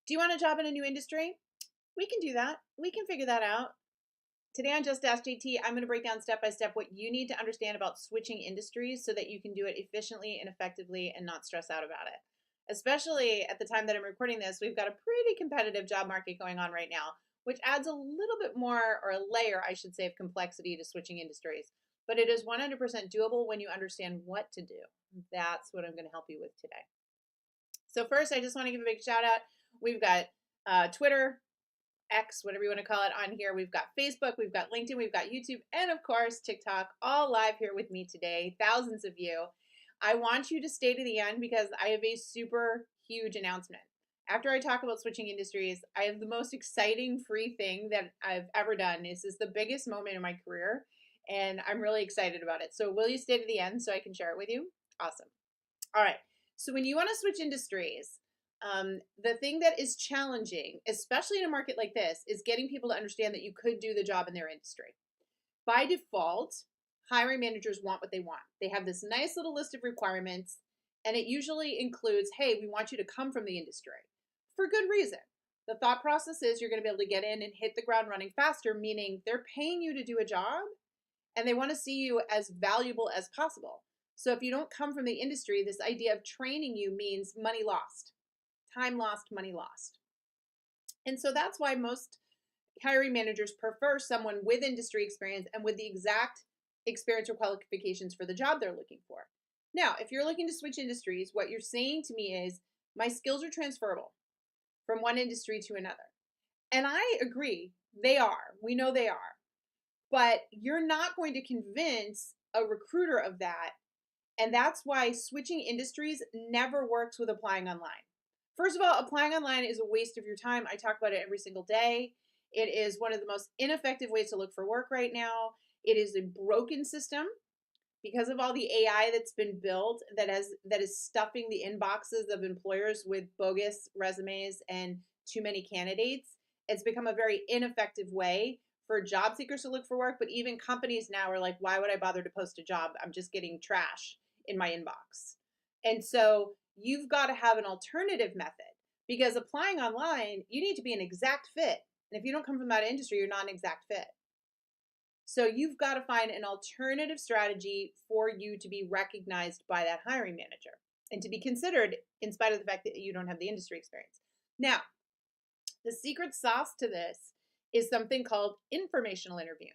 Do you want a job in a new industry? We can do that. We can figure that out. Today on Just Ask JT, I'm going to break down step by step what you need to understand about switching industries so that you can do it efficiently and effectively and not stress out about it. Especially at the time that I'm recording this, we've got a pretty competitive job market going on right now, which adds a little bit more, or a layer, I should say, of complexity to switching industries. But it is 100% doable when you understand what to do. That's what I'm going to help you with today. So first, I just want to give a big shout out. We've got Twitter, X, whatever you want to call it, on here. We've got Facebook, we've got LinkedIn, we've got YouTube, and of course, TikTok, all live here with me today. Thousands of you. I want you to stay to the end because I have a super huge announcement. After I talk about switching industries, I have the most exciting free thing that I've ever done. This is the biggest moment in my career, and I'm really excited about it. So will you stay to the end so I can share it with you? Awesome. All right. So when you want to switch industries, the thing that is challenging, especially in a market like this, is getting people to understand that you could do the job in their industry. By default, hiring managers want what they want. They have this nice little list of requirements, and it usually includes, hey, we want you to come from the industry for good reason. The thought process is you're going to be able to get in and hit the ground running faster, meaning they're paying you to do a job, and they want to see you as valuable as possible. So if you don't come from the industry, this idea of training you means money lost. Time lost, money lost. And so that's why most hiring managers prefer someone with industry experience and with the exact experience or qualifications for the job they're looking for. Now, if you're looking to switch industries, what you're saying to me is, my skills are transferable from one industry to another. And I agree, they are. We know they are. But you're not going to convince a recruiter of that. And that's why switching industries never works with applying online. First of all, applying online is a waste of your time. I talk about it every single day. It is one of the most ineffective ways to look for work right now. It is a broken system because of all the AI that's been built that is stuffing the inboxes of employers with bogus resumes and too many candidates. It's become a very ineffective way for job seekers to look for work, but even companies now are like, why would I bother to post a job? I'm just getting trash in my inbox. And so you've got to have an alternative method, because applying online, you need to be an exact fit. And if you don't come from that industry, you're not an exact fit. So you've got to find an alternative strategy for you to be recognized by that hiring manager and to be considered in spite of the fact that you don't have the industry experience. Now, the secret sauce to this is something called informational interviewing.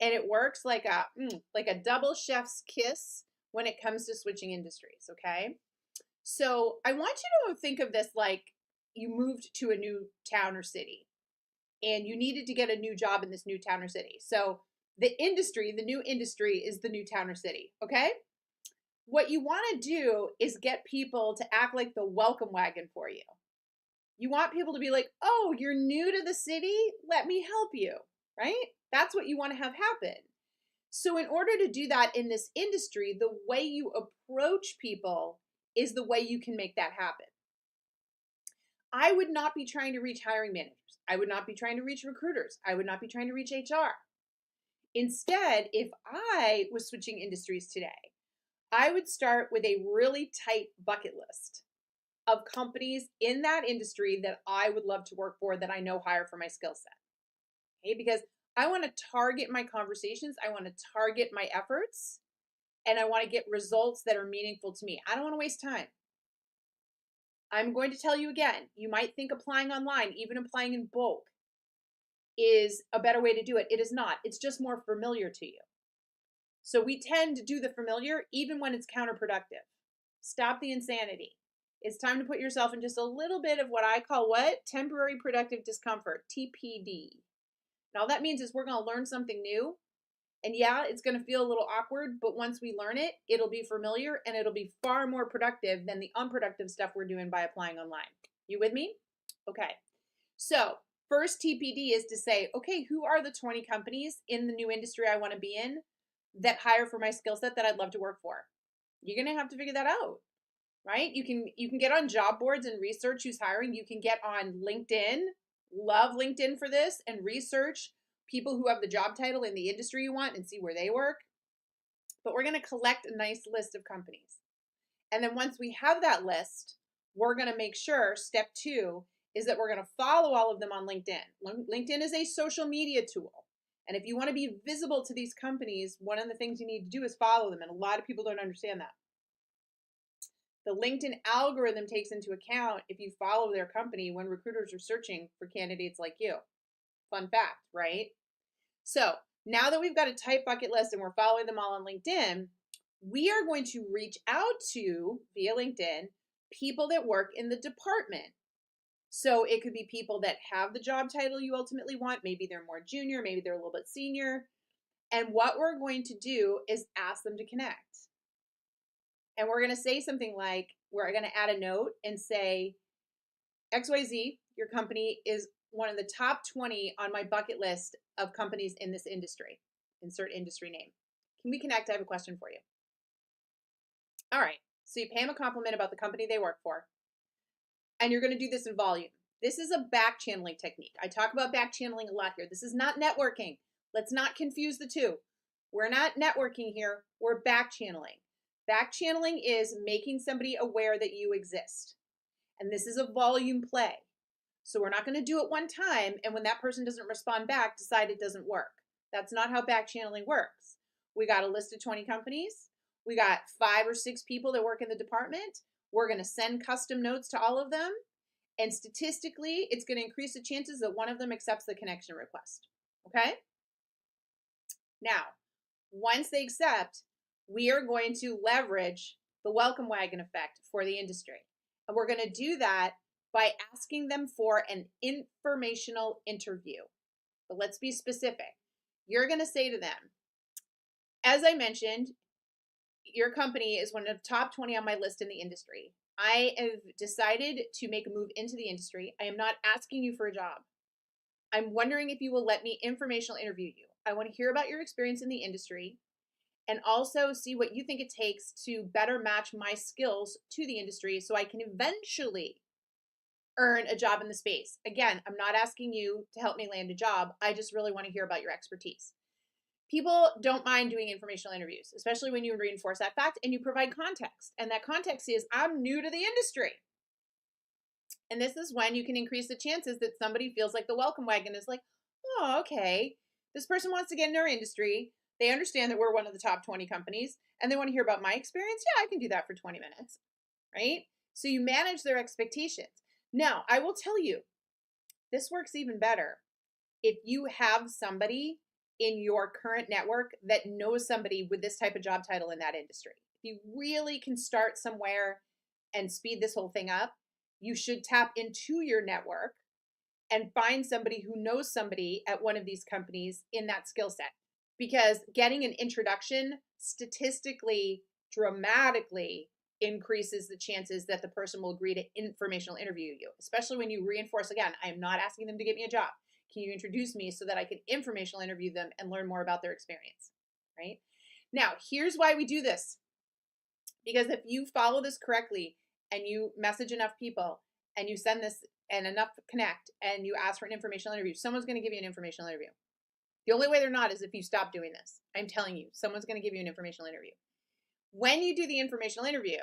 And it works like a double chef's kiss when it comes to switching industries, okay? So I want you to think of this like you moved to a new town or city and you needed to get a new job in this new town or city. So the new industry is the new town or city, okay? What you want to do is get people to act like the welcome wagon for you. You want people to be like, oh, you're new to the city? Let me help you, right? That's what you want to have happen. So in order to do that in this industry, the way you approach people is the way you can make that happen. I would not be trying to reach hiring managers. I would not be trying to reach recruiters. I would not be trying to reach HR. Instead, if I was switching industries today, I would start with a really tight bucket list of companies in that industry that I would love to work for, that I know hire for my skill set. Okay, because I want to target my conversations, I want to target my efforts, and I want to get results that are meaningful to me. I don't want to waste time. I'm going to tell you again, you might think applying online, even applying in bulk, is a better way to do it. It is not. It's just more familiar to you. So we tend to do the familiar even when it's counterproductive. Stop the insanity. It's time to put yourself in just a little bit of what I call temporary productive discomfort, TPD. And all that means is we're going to learn something new. And yeah, it's going to feel a little awkward, but once we learn it, it'll be familiar and it'll be far more productive than the unproductive stuff we're doing by applying online. You with me? Okay. So first TPD is to say, okay, who are the 20 companies in the new industry I want to be in that hire for my skill set that I'd love to work for? You're going to have to figure that out, right? You can get on job boards and research who's hiring. You can get on LinkedIn. Love LinkedIn for this, and research people who have the job title in the industry you want and see where they work. But we're going to collect a nice list of companies. And then once we have that list, we're going to make sure step 2 is that we're going to follow all of them on LinkedIn. LinkedIn is a social media tool. And if you want to be visible to these companies, one of the things you need to do is follow them. And a lot of people don't understand that. The LinkedIn algorithm takes into account if you follow their company when recruiters are searching for candidates like you. Fun fact, right? So now that we've got a tight bucket list and we're following them all on LinkedIn, we are going to reach out to, via LinkedIn, people that work in the department. So it could be people that have the job title you ultimately want. Maybe they're more junior, maybe they're a little bit senior. And what we're going to do is ask them to connect. And we're going to say something like, we're going to add a note and say, XYZ, your company is one of the top 20 on my bucket list of companies in this industry. Insert industry name. Can we connect? I have a question for you. All right. So you pay them a compliment about the company they work for. And you're going to do this in volume. This is a back channeling technique. I talk about back channeling a lot here. This is not networking. Let's not confuse the two. We're not networking here. We're back channeling. Back channeling is making somebody aware that you exist. And this is a volume play. So we're not going to do it one time, and when that person doesn't respond back, decide it doesn't work. That's not how back channeling works. We got a list of 20 companies. We got 5 or 6 people that work in the department. We're going to send custom notes to all of them. And statistically, it's going to increase the chances that one of them accepts the connection request. Okay? Now, once they accept, we are going to leverage the welcome wagon effect for the industry. And we're going to do that by asking them for an informational interview. But let's be specific. You're going to say to them, as I mentioned, your company is one of the top 20 on my list in the industry. I have decided to make a move into the industry. I am not asking you for a job. I'm wondering if you will let me informational interview you. I want to hear about your experience in the industry and also see what you think it takes to better match my skills to the industry so I can eventually earn a job in the space. Again, I'm not asking you to help me land a job. I just really want to hear about your expertise. People don't mind doing informational interviews, especially when you reinforce that fact and you provide context. And that context is, I'm new to the industry. And this is when you can increase the chances that somebody feels like the welcome wagon is like, oh, okay, this person wants to get in our industry. They understand that we're one of the top 20 companies and they want to hear about my experience. Yeah, I can do that for 20 minutes, right? So you manage their expectations. Now, I will tell you, this works even better if you have somebody in your current network that knows somebody with this type of job title in that industry. If you really can start somewhere and speed this whole thing up, you should tap into your network and find somebody who knows somebody at one of these companies in that skill set. Because getting an introduction statistically dramatically increases the chances that the person will agree to informational interview you, especially when you reinforce, again, I am not asking them to get me a job. Can you introduce me so that I can informational interview them and learn more about their experience, right? Now, here's why we do this. Because if you follow this correctly and you message enough people and you send this and enough connect and you ask for an informational interview, someone's going to give you an informational interview. The only way they're not is if you stop doing this. I'm telling you, someone's going to give you an informational interview. When you do the informational interview,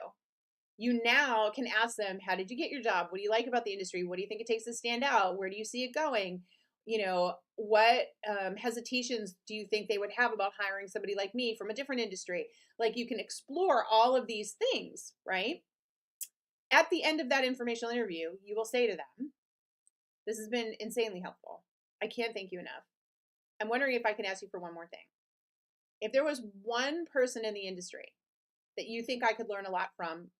you now can ask them, how did you get your job? What do you like about the industry? What do you think it takes to stand out? Where do you see it going? You know, what hesitations do you think they would have about hiring somebody like me from a different industry? Like, you can explore all of these things, right? At the end of that informational interview, you will say to them, this has been insanely helpful. I can't thank you enough. I'm wondering if I can ask you for one more thing. If there was one person in the industry that you think I could learn a lot from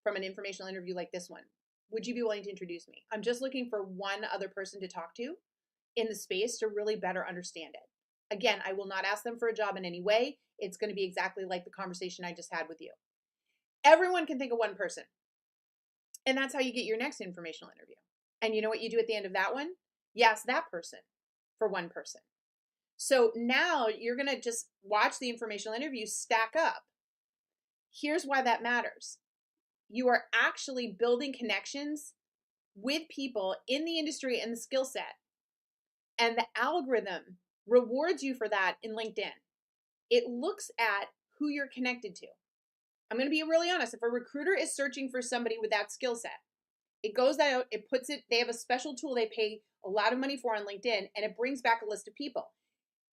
an informational interview like this one, would you be willing to introduce me? I'm just looking for one other person to talk to in the space to really better understand it. Again, I will not ask them for a job in any way. It's going to be exactly like the conversation I just had with you. Everyone can think of one person. And that's how you get your next informational interview. And you know what you do at the end of that one? You ask that person for one person. So now you're going to just watch the informational interview stack up. Here's why that matters. You are actually building connections with people in the industry and the skill set. And the algorithm rewards you for that in LinkedIn. It looks at who you're connected to. I'm going to be really honest. If a recruiter is searching for somebody with that skill set, It goes out, it puts it, they have a special tool they pay a lot of money for on LinkedIn, and it brings back a list of people.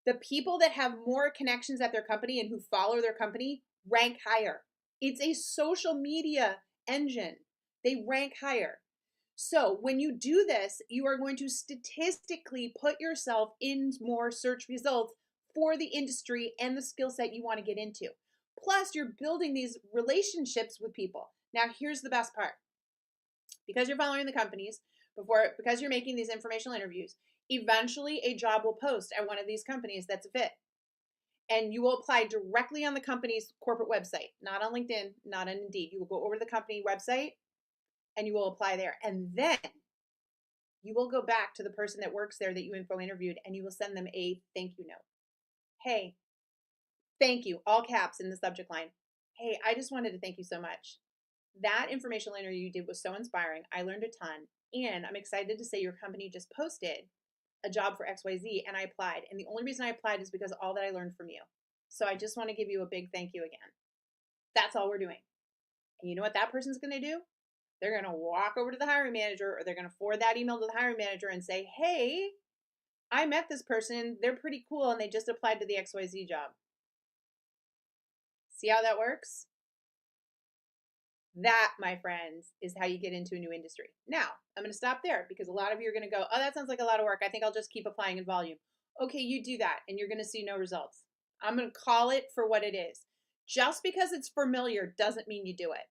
The people that have more connections at their company and who follow their company rank higher. It's a social media engine. They rank higher. So when you do this, you are going to statistically put yourself in more search results for the industry and the skill set you want to get into. Plus, you're building these relationships with people. Now, here's the best part. Because you're following the companies, because you're making these informational interviews, eventually a job will post at one of these companies that's a fit. And you will apply directly on the company's corporate website, not on LinkedIn, not on Indeed. You will go over to the company website and you will apply there. And then you will go back to the person that works there that you info interviewed and you will send them a thank you note. Hey, thank you, all caps in the subject line. Hey, I just wanted to thank you so much. That informational interview you did was so inspiring. I learned a ton. And I'm excited to say your company just posted a job for XYZ and I applied. And the only reason I applied is because of all that I learned from you. So I just want to give you a big thank you again. That's all we're doing. And you know what that person's going to do? They're going to walk over to the hiring manager, or they're going to forward that email to the hiring manager and say, hey, I met this person. They're pretty cool and they just applied to the XYZ job. See how that works? That, my friends, is how you get into a new industry. Now, I'm going to stop there because a lot of you are going to go, oh, that sounds like a lot of work. I think I'll just keep applying in volume. Okay, you do that and you're going to see no results. I'm going to call it for what it is. Just because it's familiar doesn't mean you do it.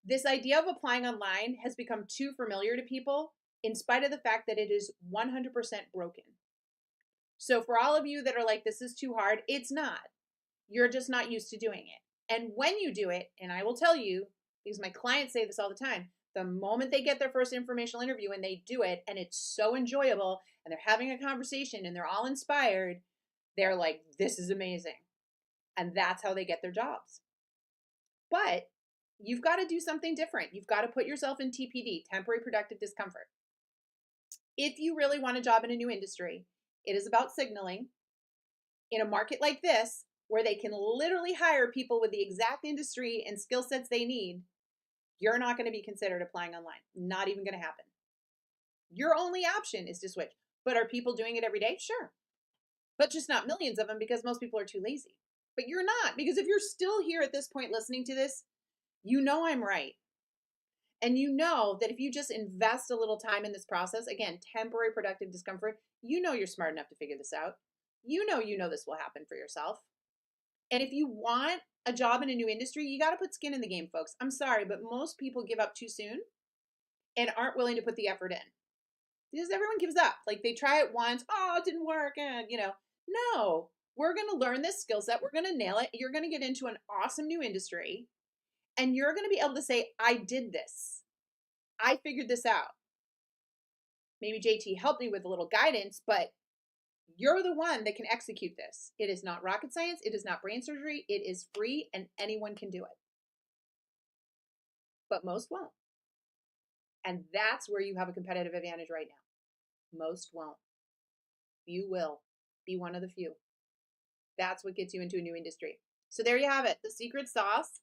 This idea of applying online has become too familiar to people in spite of the fact that it is 100% broken. So for all of you that are like, this is too hard, it's not. You're just not used to doing it. And when you do it, and I will tell you, because my clients say this all the time, the moment they get their first informational interview and they do it and it's so enjoyable and they're having a conversation and they're all inspired, they're like, this is amazing. And that's how they get their jobs. But you've got to do something different. You've got to put yourself in TPD, temporary productive discomfort. If you really want a job in a new industry, it is about signaling in a market like this, where they can literally hire people with the exact industry and skill sets they need, you're not going to be considered applying online. Not even going to happen. Your only option is to switch. But are people doing it every day? Sure. But just not millions of them because most people are too lazy. But you're not, because if you're still here at this point listening to this, you know I'm right. And you know that if you just invest a little time in this process, again, temporary productive discomfort, you know you're smart enough to figure this out. You know this will happen for yourself. And if you want a job in a new industry, you got to put skin in the game, folks. I'm sorry, but most people give up too soon and aren't willing to put the effort in. Because everyone gives up. Like they try it once, oh, it didn't work, and no, we're going to learn this skill set. We're going to nail it. You're going to get into an awesome new industry and you're going to be able to say, I did this. I figured this out. Maybe JT helped me with a little guidance, but you're the one that can execute this. It is not rocket science. It is not brain surgery. It is free and anyone can do it. But most won't. And that's where you have a competitive advantage right now. Most won't. You will be one of the few. That's what gets you into a new industry. So there you have it. The secret sauce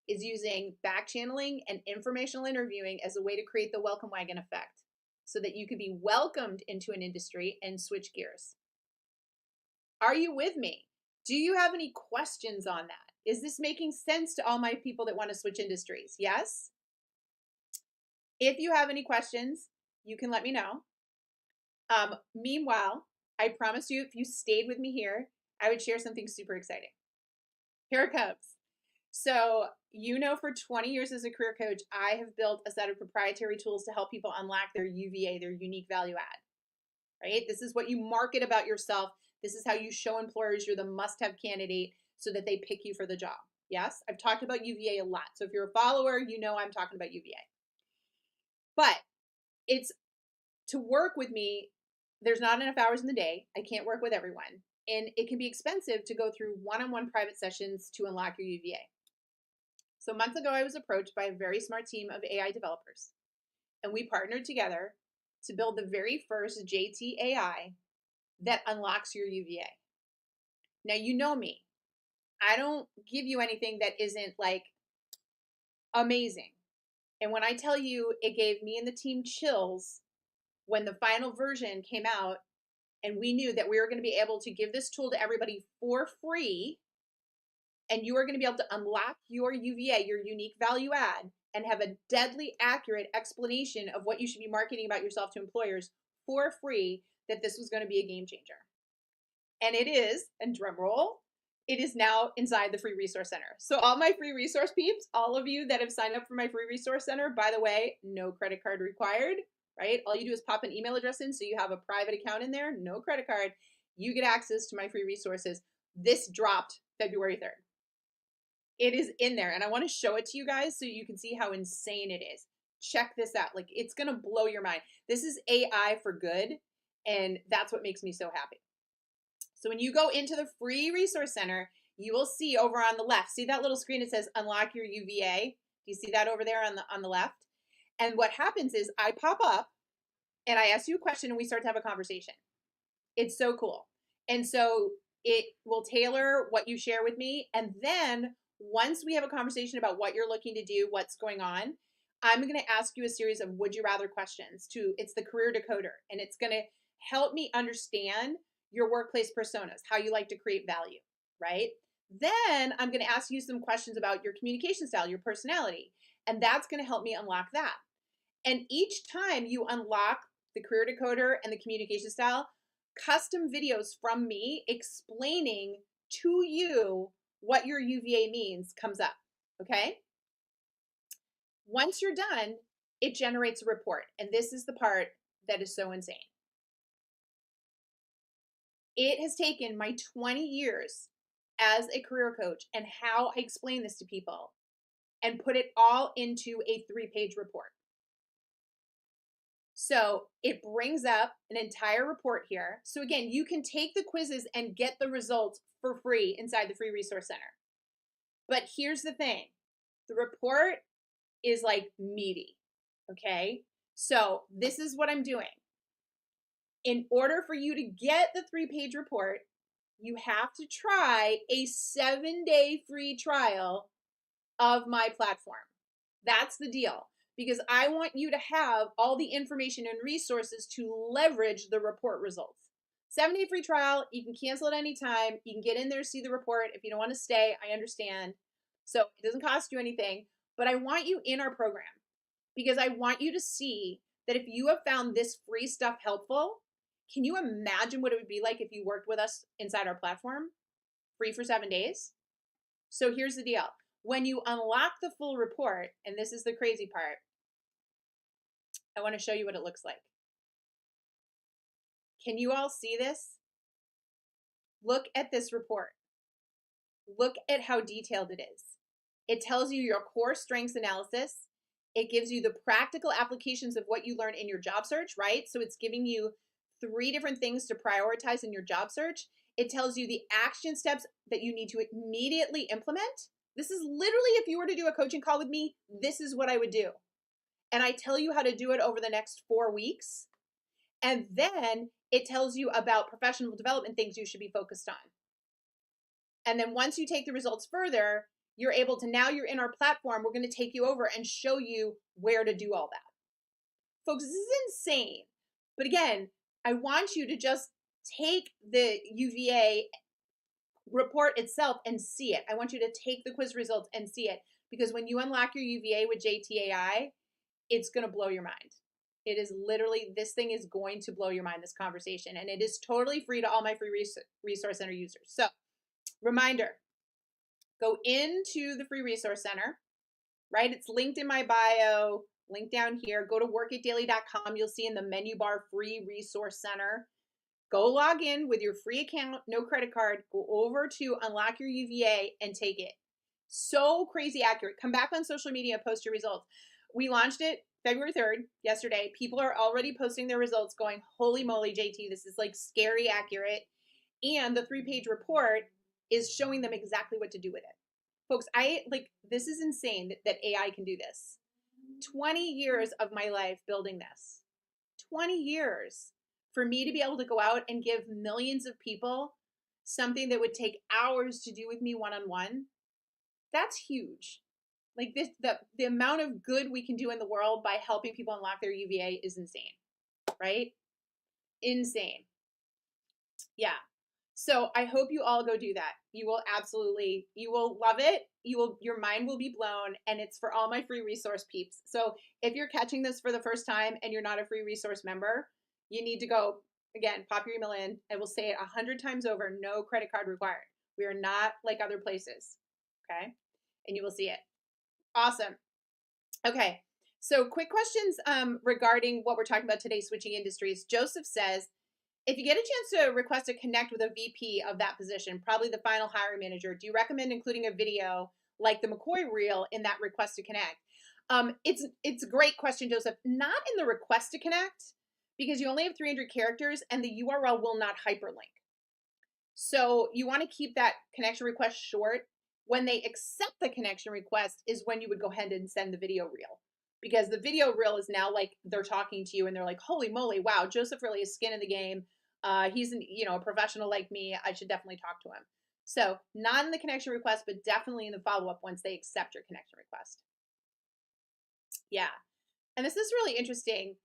is using back channeling and informational interviewing as a way to create the welcome wagon effect so that you can be welcomed into an industry and switch gears. Are you with me? Do you have any questions on that? Is this making sense to all my people that want to switch industries? Yes? If you have any questions, you can let me know. Meanwhile, I promise you, if you stayed with me here, I would share something super exciting. Here it comes. So, for 20 years as a career coach, I have built a set of proprietary tools to help people unlock their UVA, their unique value add, right? This is what you market about yourself. This is how you show employers you're the must-have candidate so that they pick you for the job. Yes, I've talked about UVA a lot. So if you're a follower, you know I'm talking about UVA. But it's to work with me, there's not enough hours in the day. I can't work with everyone. And it can be expensive to go through one-on-one private sessions to unlock your UVA. So a month ago, I was approached by a very smart team of AI developers. And we partnered together to build the very first JTAI that unlocks your UVA. Now, you know me. I don't give you anything that isn't like amazing. And when I tell you, it gave me and the team chills when the final version came out and we knew that we were going to be able to give this tool to everybody for free, and you are going to be able to unlock your UVA, your unique value add, and have a deadly accurate explanation of what you should be marketing about yourself to employers for free, that this was going to be a game changer. And it is, and drum roll, it is now inside the free resource center. So all my free resource peeps, all of you that have signed up for my free resource center, by the way, no credit card required, right? All you do is pop an email address in, so you have a private account in there, no credit card. You get access to my free resources. This dropped February 3rd. It is in there, and I want to show it to you guys so you can see how insane it is. Check this out. Like, it's going to blow your mind. This is AI for good, and that's what makes me so happy. So when you go into the free resource center, you will see over on the left, see that little screen that says unlock your UVA? Do you see that over there on the left? And what happens is I pop up and I ask you a question and we start to have a conversation. It's so cool. And so it will tailor what you share with me. And then once we have a conversation about what you're looking to do, what's going on, I'm going to ask you a series of would you rather questions. It's the career decoder, and it's going to help me understand your workplace personas, how you like to create value, right? Then I'm going to ask you some questions about your communication style, your personality, and that's going to help me unlock that. And each time you unlock the career decoder and the communication style, custom videos from me explaining to you what your UVA means comes up, okay? Once you're done, it generates a report. And this is the part that is so insane. It has taken my 20 years as a career coach and how I explain this to people and put it all into a 3-page report. So it brings up an entire report here. So again, you can take the quizzes and get the results for free inside the free resource center. But here's the thing, the report is like meaty, okay? So this is what I'm doing. In order for you to get the 3-page report, you have to try a 7-day free trial of my platform. That's the deal, because I want you to have all the information and resources to leverage the report results. 7-day free trial, you can cancel at any time. You can get in there, see the report. If you don't want to stay, I understand. So it doesn't cost you anything, but I want you in our program because I want you to see that if you have found this free stuff helpful, can you imagine what it would be like if you worked with us inside our platform, free for 7 days? So here's the deal. When you unlock the full report, and this is the crazy part, I want to show you what it looks like. Can you all see this? Look at this report. Look at how detailed it is. It tells you your core strengths analysis. It gives you the practical applications of what you learn in your job search, right? So it's giving you 3 different things to prioritize in your job search. It tells you the action steps that you need to immediately implement. This is literally, if you were to do a coaching call with me, this is what I would do. And I tell you how to do it over the next 4 weeks. And then it tells you about professional development things you should be focused on. And then once you take the results further, you're able to, now you're in our platform, we're going to take you over and show you where to do all that. Folks, this is insane. But again, I want you to just take the UVA report itself and see it. I want you to take the quiz results and see it, because when you unlock your UVA with JTAI, it's going to blow your mind. It is literally, this thing is going to blow your mind, this conversation, and it is totally free to all my free resource center users. So reminder, go into the free resource center, right? It's linked in my bio, link down here. Go to workitdaily.com. You'll see in the menu bar, free resource center. Go log in with your free account, no credit card. Go over to unlock your UVA and take it. So crazy accurate. Come back on social media, post your results. We launched it February 3rd, yesterday. People are already posting their results going, holy moly, JT, this is like scary accurate. And the 3-page report is showing them exactly what to do with it. Folks, this is insane that AI can do this. 20 years of my life building this. 20 years for me to be able to go out and give millions of people something that would take hours to do with me one-on-one. That's huge. Like this, the amount of good we can do in the world by helping people unlock their UVA is insane, right? Insane. Yeah. So I hope you all go do that. You will absolutely, you will love it. Your mind will be blown, and it's for all my free resource peeps. So if you're catching this for the first time and you're not a free resource member, you need to go again, pop your email in. I will say it 100 times over, no credit card required. We are not like other places. Okay. And you will see it. Awesome. Okay. So quick questions regarding what we're talking about today, switching industries. Joseph says, if you get a chance to request to connect with a VP of that position, probably the final hiring manager, do you recommend including a video like the McCoy reel in that request to connect? It's a great question, Joseph. Not in the request to connect, because you only have 300 characters and the URL will not hyperlink. So you want to keep that connection request short. When they accept the connection request is when you would go ahead and send the video reel, because the video reel is now like they're talking to you and they're like, holy moly, wow, Joseph really has skin in the game. He's a professional like me. I should definitely talk to him. So not in the connection request, but definitely in the follow-up once they accept your connection request. Yeah. And this is really interesting.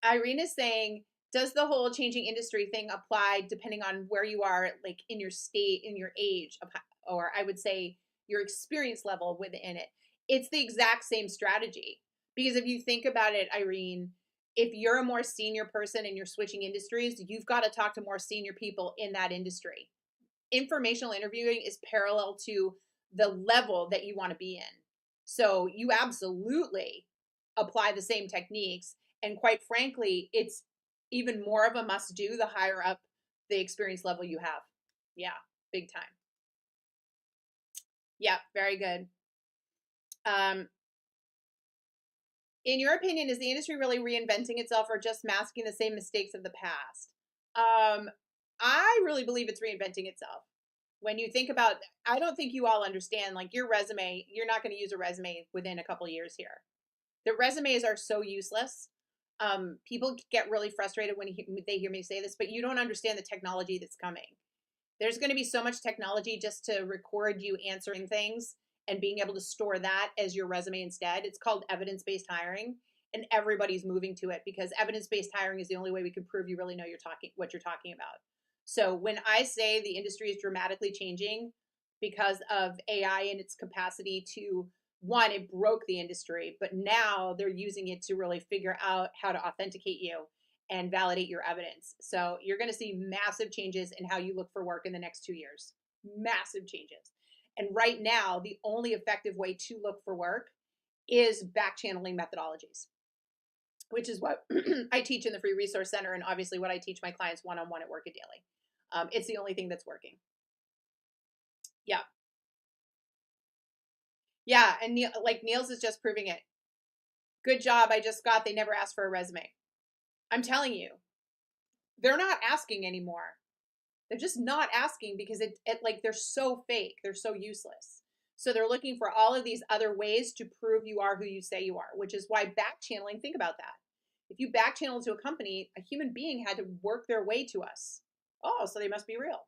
Irene is saying, does the whole changing industry thing apply depending on where you are, like in your state, in your age, or I would say your experience level within it? It's the exact same strategy. Because if you think about it, Irene, if you're a more senior person and you're switching industries, you've got to talk to more senior people in that industry. Informational interviewing is parallel to the level that you want to be in. So you absolutely apply the same techniques. And quite frankly, it's even more of a must do the higher up the experience level you have. Yeah, big time. Yeah, very good. In your opinion, is the industry really reinventing itself or just masking the same mistakes of the past? I really believe it's reinventing itself. When you think about, I don't think you all understand, like your resume, you're not going to use a resume within a couple of years here. The resumes are so useless. People get really frustrated when they hear me say this, but you don't understand the technology that's coming. There's going to be so much technology just to record you answering things and being able to store that as your resume instead. It's called evidence-based hiring, and everybody's moving to it because evidence-based hiring is the only way we can prove you really know what you're talking about. So when I say the industry is dramatically changing because of AI and its capacity to, one, it broke the industry, but now they're using it to really figure out how to authenticate you and validate your evidence. So you're going to see massive changes in how you look for work in the next 2 years. Massive changes. And right now, the only effective way to look for work is back channeling methodologies, which is what I teach in the Free Resource Center, and obviously what I teach my clients one-on-one at Workaday. It's the only thing that's working. Yeah. Yeah, and Niels is just proving it. Good job, I just got, they never asked for a resume. I'm telling you, they're not asking anymore. They're just not asking because it like they're so fake. They're so useless. So they're looking for all of these other ways to prove you are who you say you are, which is why back channeling, think about that. If you back channel to a company, a human being had to work their way to us. Oh, so they must be real.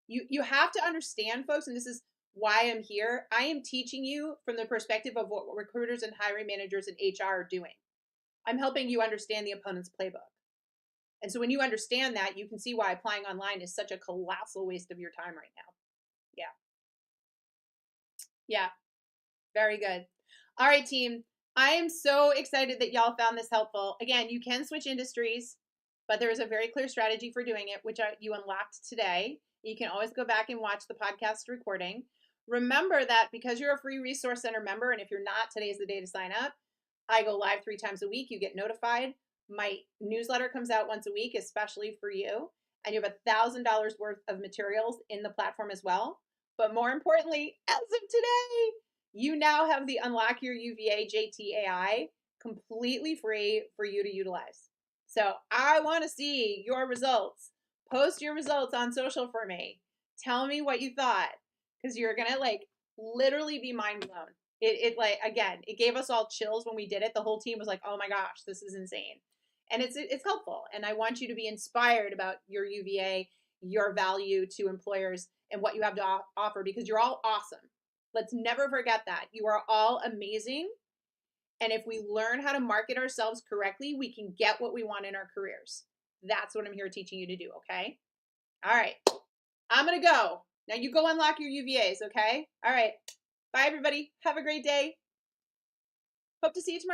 You have to understand, folks, and this is why I'm here. I am teaching you from the perspective of what recruiters and hiring managers and HR are doing. I'm helping you understand the opponent's playbook. And so when you understand that, you can see why applying online is such a colossal waste of your time right now. Yeah. Yeah. Very good. All right, team. I am so excited that y'all found this helpful. Again, you can switch industries, but there is a very clear strategy for doing it, which you unlocked today. You can always go back and watch the podcast recording. Remember that because you're a Free Resource Center member, and if you're not, today's the day to sign up. I go live 3 times a week. You get notified. My newsletter comes out once a week, especially for you. And you have $1,000 worth of materials in the platform as well. But more importantly, as of today, you now have the Unlock Your UVA JTAI completely free for you to utilize. So I want to see your results. Post your results on social for me. Tell me what you thought, because you're going to literally be mind blown. It gave us all chills when we did it. The whole team was like, oh my gosh, this is insane. And it's helpful. And I want you to be inspired about your UVA, your value to employers, and what you have to offer, because you're all awesome. Let's never forget that. You are all amazing. And if we learn how to market ourselves correctly, we can get what we want in our careers. That's what I'm here teaching you to do, okay? All right. I'm going to go. Now you go unlock your UVAs, okay? All right. Bye, everybody. Have a great day. Hope to see you tomorrow.